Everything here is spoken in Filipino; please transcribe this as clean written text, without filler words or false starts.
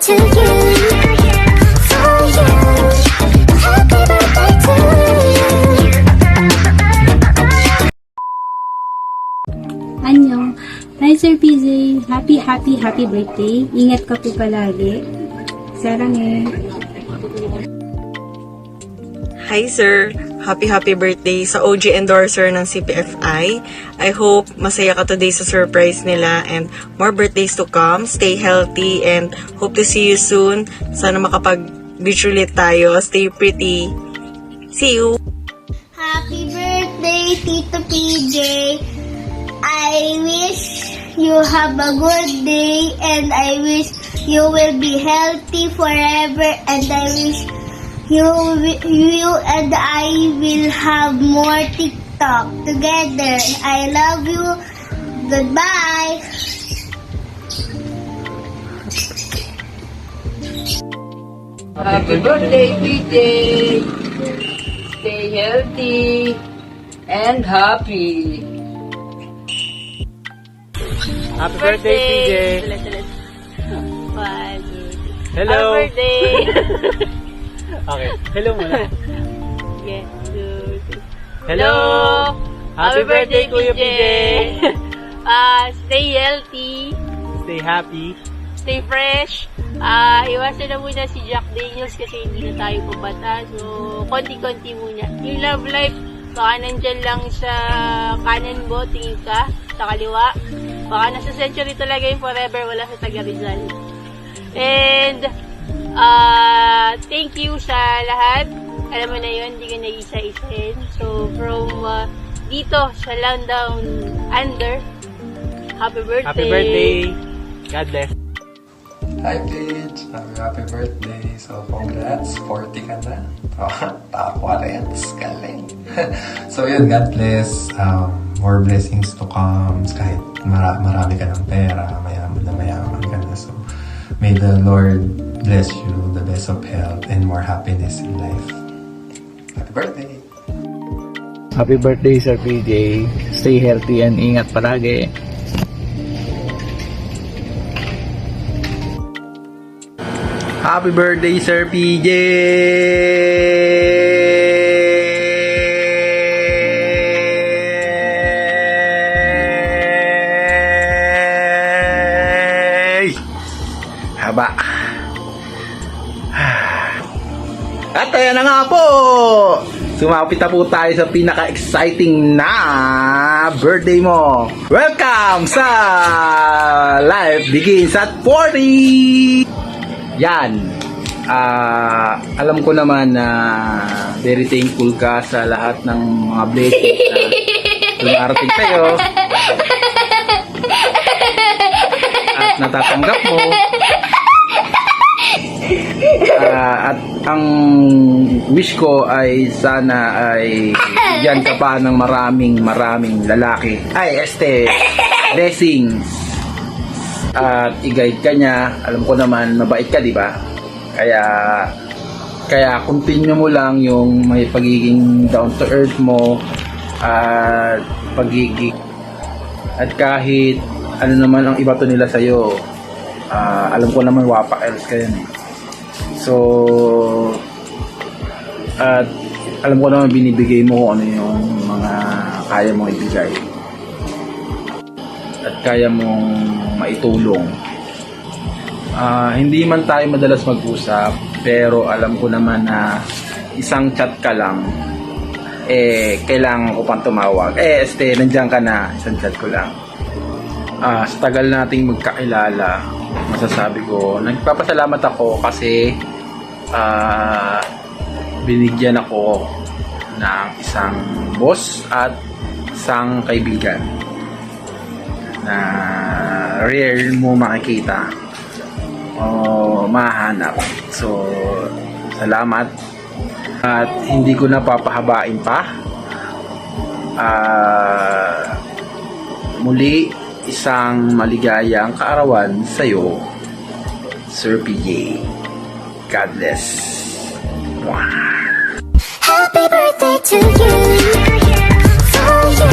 to you, for you. Happy birthday to you. Annyeong. Hi Sir PJ, happy birthday. Ingat ka po palagi. Sarange. Hi sir, happy birthday sa OG endorser ng CPFI. I hope masaya ka today sa surprise nila and more birthdays to come. Stay healthy and hope to see you soon. Sana makapag-beach ulit tayo. Stay pretty. See you! Happy birthday, Tito PJ. I wish you have a good day and I wish you will be healthy forever and I wish you and I will have more TikTok together. I love you. Goodbye. Happy birthday, PJ! Stay healthy and happy. Happy birthday, PJ! Hello! Happy birthday! Okay, hello muna. Yes, good. Hello! Happy birthday, Kuya PJ! Stay healthy, Stay happy. stay fresh. Iwasan na muna si Jack Daniels kasi hindi na tayo pabata. So, konti-konti muna. Yung love life, baka nandyan lang sa kanan mo, tingin ka, sa kaliwa. Baka nasa century talaga yung forever, wala sa taga Rizal. And, thank you sa lahat. Alam mo na yun, hindi ka nag-isa-isahin. So, from dito sa Loundown Under, happy birthday! Happy birthday! God bless. Hi, Paige! Happy birthday! So, congrats! 40 ka na. Takwarets! Galing! So, yun, God bless. More blessings to come. Kahit marami ka ng pera, mayaman ka na. So, may the Lord bless you, the best of health, and more happiness in life. Happy birthday! Happy birthday, Sir PJ. Stay healthy and ingat palagi. Happy birthday, Sir PJ! Haba. At ayan na nga po! Sumapit na po tayo sa pinaka-exciting na birthday mo. Welcome sa Life Begins at 40! Yan. Alam ko naman na very thankful ka sa lahat ng mga blessings na dumarating sa'yo. At natatanggap mo. At ang wish ko ay sana ay bigyan ka pa ng maraming lalaki. Blessings. At i-guide ka niya. Alam ko naman mabait ka, di ba? Kaya continue mo lang yung may pagiging down to earth mo at pagiging at kahit ano naman ang iba to nila sa'yo, alam ko naman wapak else ka yan eh. So at alam ko naman binibigay mo kung ano yung mga kaya mong ibigay at kaya mong maitulong. Hindi man tayo madalas mag-usap, pero alam ko naman na isang chat ka lang kailangan ko pang tumawag. Nandiyan ka na, isang chat ko lang. Sa tagal nating magkakilala, masasabi ko nagpapasalamat ako kasi binigyan ako ng isang boss at isang kaibigan na rare mo makikita o mahanap. So, salamat at hindi ko na papahabain pa. Muli, isang maligayang kaarawan sa'yo, Sir PJ. God bless. Happy birthday to you, for you.